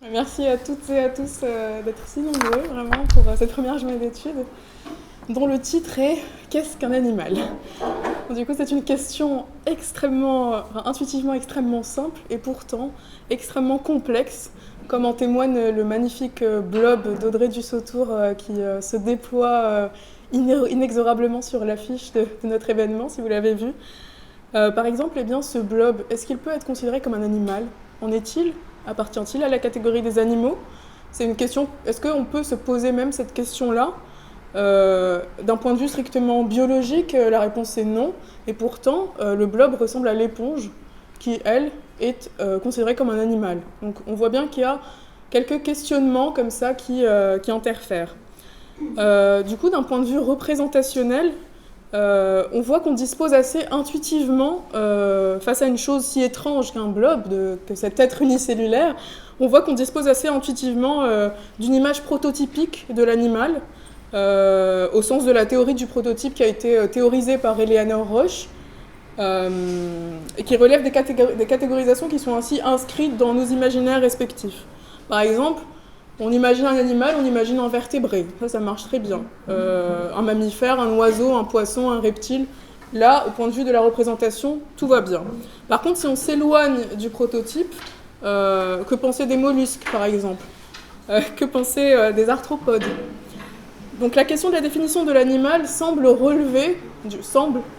Merci à toutes et à tous d'être si nombreux, vraiment, pour cette première journée d'études, dont le titre est « Qu'est-ce qu'un animal ?» Du coup, c'est une question intuitivement extrêmement simple, et pourtant extrêmement complexe, comme en témoigne le magnifique blob d'Audrey Dussautour qui se déploie inexorablement sur l'affiche de notre événement, si vous l'avez vu. Par exemple, ce blob, est-ce qu'il peut être considéré comme un animal ? En est-il ? Appartient-il à la catégorie des animaux ? C'est une question. Est-ce qu'on peut se poser même cette question-là ? D'un point de vue strictement biologique, la réponse est non. Et pourtant, le blob ressemble à l'éponge, qui, elle, est considérée comme un animal. Donc on voit bien qu'il y a quelques questionnements comme ça qui interfèrent. Du coup, d'un point de vue représentationnel, on voit qu'on dispose assez intuitivement, face à une chose si étrange qu'un blob, que cet être unicellulaire, on voit qu'on dispose assez intuitivement d'une image prototypique de l'animal, au sens de la théorie du prototype qui a été théorisée par Eleanor Roche, et qui relève des catégorisations qui sont ainsi inscrites dans nos imaginaires respectifs. Par exemple, on imagine un animal, on imagine un vertébré. Ça marche très bien. Un mammifère, un oiseau, un poisson, un reptile. Là, au point de vue de la représentation, tout va bien. Par contre, si on s'éloigne du prototype, que penser des mollusques, par exemple ? Que penser des arthropodes ? Donc la question de la définition de l'animal semble relever,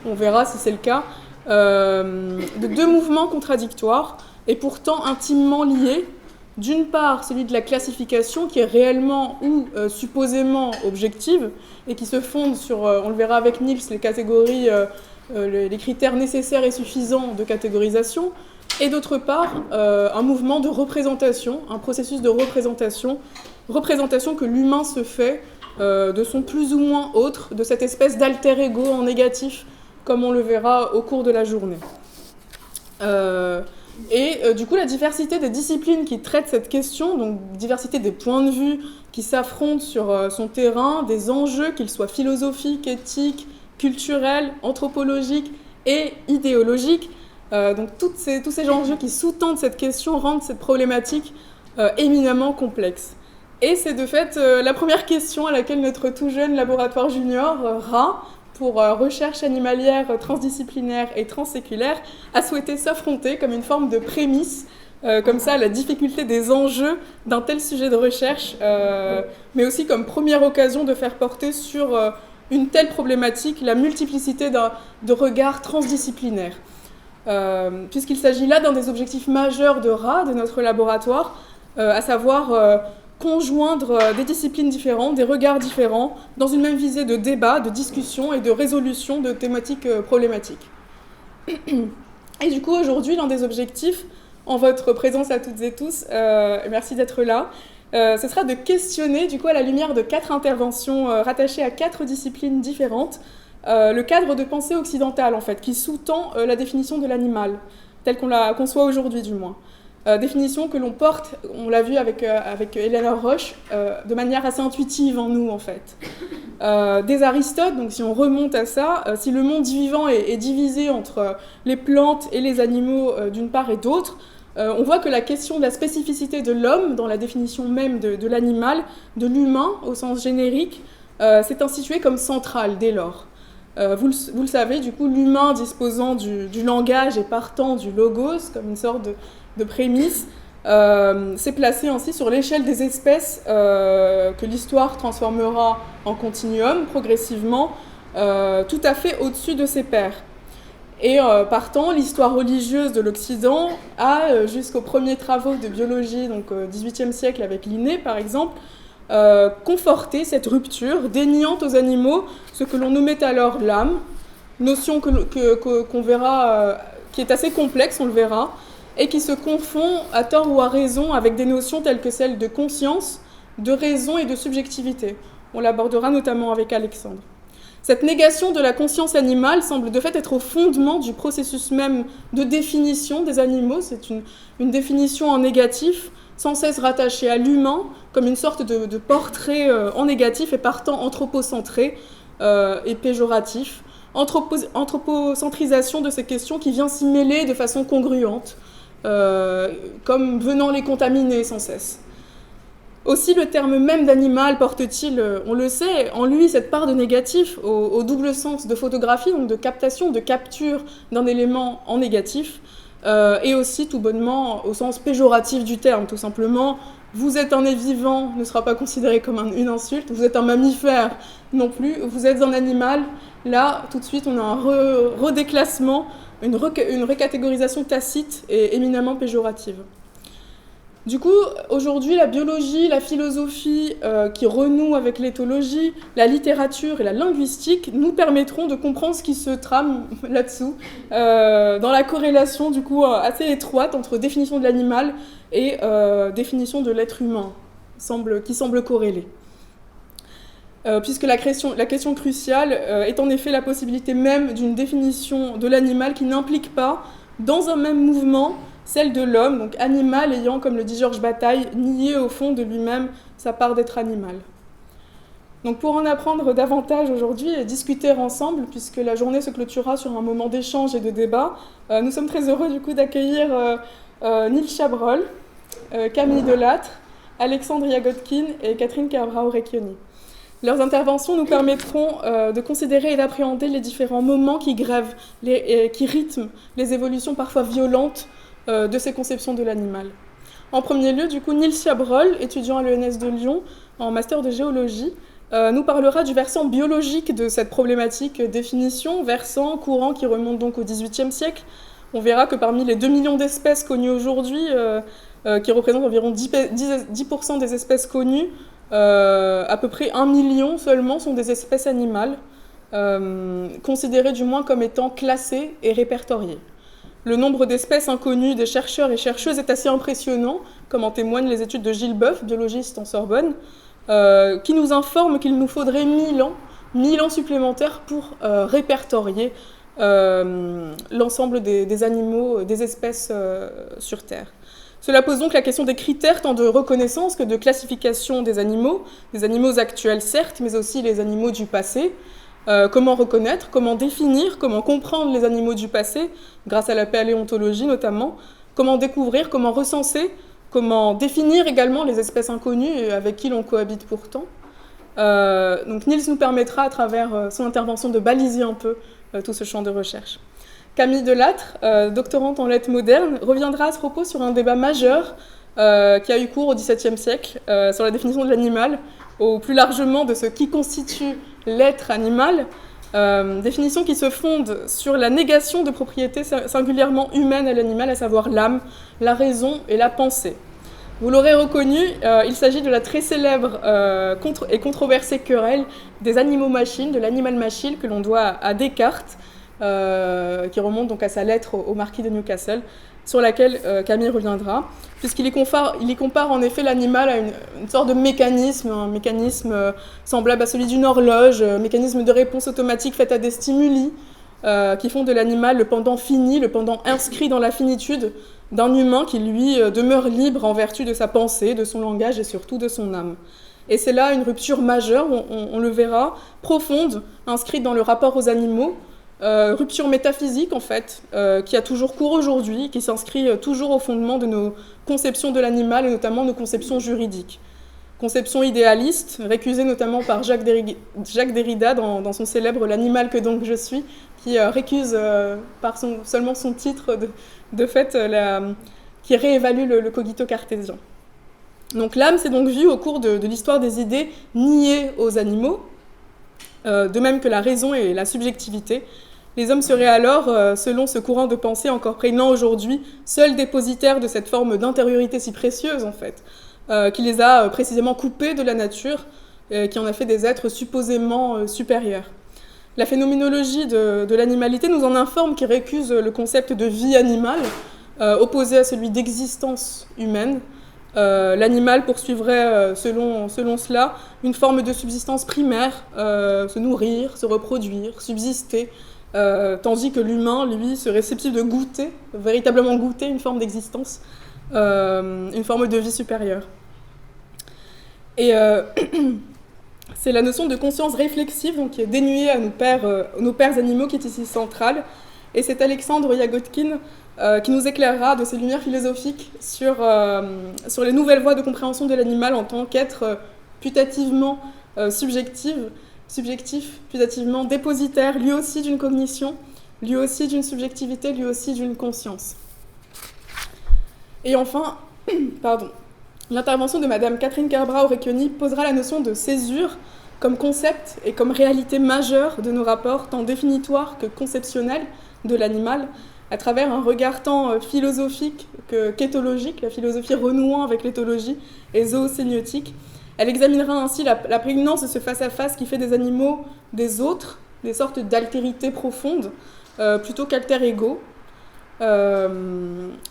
on verra si c'est le cas, de deux mouvements contradictoires et pourtant intimement liés. D'une part, celui de la classification qui est réellement ou supposément objective et qui se fonde sur, on le verra avec Niels, les catégories, les critères nécessaires et suffisants de catégorisation. Et d'autre part, un mouvement de représentation, un processus de représentation que l'humain se fait de son plus ou moins autre, de cette espèce d'alter ego en négatif, comme on le verra au cours de la journée. Du coup, la diversité des disciplines qui traitent cette question, donc diversité des points de vue qui s'affrontent sur son terrain, des enjeux, qu'ils soient philosophiques, éthiques, culturels, anthropologiques et idéologiques, donc tous ces enjeux qui sous-tendent cette question rendent cette problématique éminemment complexe. Et c'est de fait la première question à laquelle notre tout jeune laboratoire junior, RA, pour recherche animalière transdisciplinaire et transséculaire, a souhaité s'affronter comme une forme de prémisse, comme ça, à la difficulté des enjeux d'un tel sujet de recherche, mais aussi comme première occasion de faire porter sur une telle problématique la multiplicité de regards transdisciplinaires. Puisqu'il s'agit là d'un des objectifs majeurs de RA, de notre laboratoire, à savoir conjoindre des disciplines différentes, des regards différents, dans une même visée de débat, de discussion et de résolution de thématiques problématiques. Et du coup, aujourd'hui, l'un des objectifs, en votre présence à toutes et tous, merci d'être là, ce sera de questionner, du coup, à la lumière de 4 interventions rattachées à 4 disciplines différentes, le cadre de pensée occidentale, en fait, qui sous-tend la définition de l'animal, telle qu'on la conçoit aujourd'hui, du moins. Définition que l'on porte, on l'a vu avec Eleanor Roche, de manière assez intuitive en nous, en fait. Dès Aristote, donc si on remonte à ça, si le monde vivant est divisé entre les plantes et les animaux d'une part et d'autre, on voit que la question de la spécificité de l'homme, dans la définition même de l'animal, de l'humain au sens générique, s'est instituée comme centrale dès lors. Vous le savez, du coup, l'humain disposant du langage et partant du logos, comme une sorte de prémisse, s'est placé ainsi sur l'échelle des espèces que l'histoire transformera en continuum progressivement, tout à fait au-dessus de ses pairs. Et partant, l'histoire religieuse de l'Occident a, jusqu'aux premiers travaux de biologie, donc au XVIIIe siècle avec Linné par exemple, conforté cette rupture, déniant aux animaux ce que l'on nommait alors l'âme, notion qu'on verra, qui est assez complexe, on le verra, et qui se confond, à tort ou à raison, avec des notions telles que celles de conscience, de raison et de subjectivité. On l'abordera notamment avec Alexandre. Cette négation de la conscience animale semble de fait être au fondement du processus même de définition des animaux. C'est une définition en négatif, sans cesse rattachée à l'humain, comme une sorte de portrait en négatif et partant anthropocentré et péjoratif. Anthropocentrisation de ces questions qui vient s'y mêler de façon congruente. comme venant les contaminer sans cesse. Aussi, le terme même d'animal porte-t-il, on le sait, en lui cette part de négatif au double sens de photographie, donc de captation, de capture d'un élément en négatif, et aussi tout bonnement au sens péjoratif du terme, tout simplement. Vous êtes un être vivant ne sera pas considéré comme une insulte, vous êtes un mammifère non plus, vous êtes un animal, là tout de suite on a un redéclassement, une recatégorisation tacite et éminemment péjorative. Du coup, aujourd'hui, la biologie, la philosophie qui renoue avec l'éthologie, la littérature et la linguistique nous permettront de comprendre ce qui se trame là-dessous, dans la corrélation du coup assez étroite entre définition de l'animal et définition de l'être humain, qui semble corrélée. Puisque la question cruciale est en effet la possibilité même d'une définition de l'animal qui n'implique pas, dans un même mouvement, celle de l'homme, donc animal ayant, comme le dit Georges Bataille, nié au fond de lui-même sa part d'être animal. Donc pour en apprendre davantage aujourd'hui et discuter ensemble, puisque la journée se clôturera sur un moment d'échange et de débat, nous sommes très heureux du coup d'accueillir Nils Chabrol, Camille Delattre, Alexandre Yagotkin et Catherine Cabrao-Recchioni. Leurs interventions nous permettront de considérer et d'appréhender les différents moments qui grèvent, qui rythment les évolutions parfois violentes de ces conceptions de l'animal. En premier lieu, du coup, Nils Chabrol, étudiant à l'ENS de Lyon en master de géologie, nous parlera du versant biologique de cette problématique définition, versant courant qui remonte donc au XVIIIe siècle. On verra que parmi les 2 millions d'espèces connues aujourd'hui, qui représentent environ 10% des espèces connues, à peu près 1 million seulement sont des espèces animales, considérées du moins comme étant classées et répertoriées. Le nombre d'espèces inconnues des chercheurs et chercheuses est assez impressionnant, comme en témoignent les études de Gilles Boeuf, biologiste en Sorbonne, qui nous informe qu'il nous faudrait 1000 ans supplémentaires pour répertorier l'ensemble des animaux, des espèces sur Terre. Cela pose donc la question des critères tant de reconnaissance que de classification des animaux actuels certes, mais aussi les animaux du passé. Comment reconnaître, comment définir, comment comprendre les animaux du passé, grâce à la paléontologie notamment, comment découvrir, comment recenser, comment définir également les espèces inconnues avec qui l'on cohabite pourtant. Donc Nils nous permettra à travers son intervention de baliser un peu tout ce champ de recherche. Camille Delattre, doctorante en lettres modernes, reviendra à ce propos sur un débat majeur qui a eu cours au XVIIe siècle sur la définition de l'animal, ou plus largement de ce qui constitue l'être animal, définition qui se fonde sur la négation de propriétés singulièrement humaines à l'animal, à savoir l'âme, la raison et la pensée. Vous l'aurez reconnu, il s'agit de la très célèbre et controversée querelle des animaux-machines, de l'animal-machine que l'on doit à Descartes, qui remonte donc à sa lettre au marquis de Newcastle, sur laquelle Camille reviendra, puisqu'il y compare en effet l'animal à une sorte de mécanisme, un mécanisme semblable à celui d'une horloge, mécanisme de réponse automatique faite à des stimuli, qui font de l'animal le pendant fini, le pendant inscrit dans la finitude d'un humain qui, lui, demeure libre en vertu de sa pensée, de son langage et surtout de son âme. Et c'est là une rupture majeure, on le verra, profonde, inscrite dans le rapport aux animaux, rupture métaphysique en fait, qui a toujours cours aujourd'hui, qui s'inscrit toujours au fondement de nos conceptions de l'animal et notamment nos conceptions juridiques. Conception idéaliste, récusée notamment par Jacques Derrida dans son célèbre L'animal que donc je suis, qui récuse par seulement son titre de fait, qui réévalue le cogito cartésien. Donc l'âme s'est donc vue au cours de l'histoire des idées niées aux animaux, de même que la raison et la subjectivité. Les hommes seraient alors, selon ce courant de pensée encore prégnant aujourd'hui, seuls dépositaires de cette forme d'intériorité si précieuse, en fait, qui les a précisément coupés de la nature, qui en a fait des êtres supposément supérieurs. La phénoménologie de l'animalité nous en informe, qui récuse le concept de vie animale, opposé à celui d'existence humaine. L'animal poursuivrait, selon cela, une forme de subsistance primaire, se nourrir, se reproduire, subsister, tandis que l'humain, lui, serait susceptible de goûter, véritablement goûter une forme d'existence, une forme de vie supérieure. Et c'est la notion de conscience réflexive donc, qui est dénuée à nos pères animaux qui est ici centrale. Et c'est Alexandre Yagotkin qui nous éclairera de ses lumières philosophiques sur les nouvelles voies de compréhension de l'animal en tant qu'être putativement subjectif, putativement dépositaire, lui aussi d'une cognition, lui aussi d'une subjectivité, lui aussi d'une conscience. Et enfin, l'intervention de Madame Catherine Kerbrat-Orecchioni posera la notion de césure comme concept et comme réalité majeure de nos rapports, tant définitoires que conceptionnels, de l'animal, à travers un regard tant philosophique qu'éthologique, la philosophie renouant avec l'éthologie et zoosémiotique. Elle examinera ainsi la prégnance de ce face-à-face qui fait des animaux des autres, des sortes d'altérités profondes, plutôt qu'alter-ego.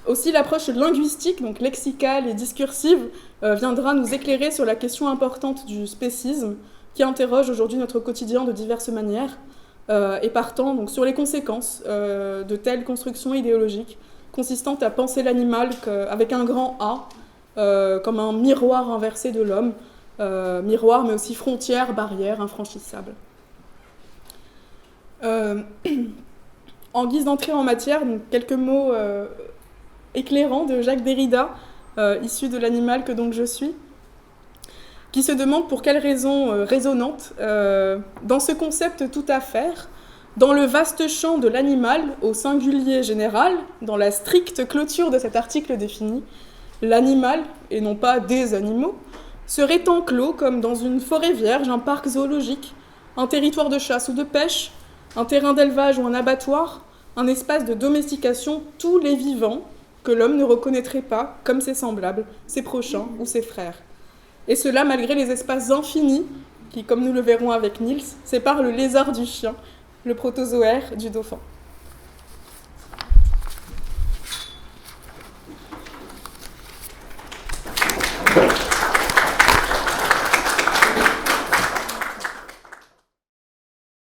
Aussi l'approche linguistique, donc lexicale et discursive, viendra nous éclairer sur la question importante du spécisme, qui interroge aujourd'hui notre quotidien de diverses manières, et partant donc, sur les conséquences de telles constructions idéologiques, consistant à penser l'animal avec un grand A, comme un miroir inversé de l'homme, miroir mais aussi frontière, barrière, infranchissable. En guise d'entrée en matière, donc quelques mots éclairants de Jacques Derrida, issu de l'animal que donc je suis, qui se demande pour quelles raisons résonnantes, dans ce concept tout à faire, dans le vaste champ de l'animal au singulier général, dans la stricte clôture de cet article défini, l'animal, et non pas des animaux, serait enclos comme dans une forêt vierge, un parc zoologique, un territoire de chasse ou de pêche, un terrain d'élevage ou un abattoir, un espace de domestication, tous les vivants que l'homme ne reconnaîtrait pas comme ses semblables, ses prochains ou ses frères. Et cela malgré les espaces infinis qui, comme nous le verrons avec Niels, séparent le lézard du chien, le protozoaire du dauphin.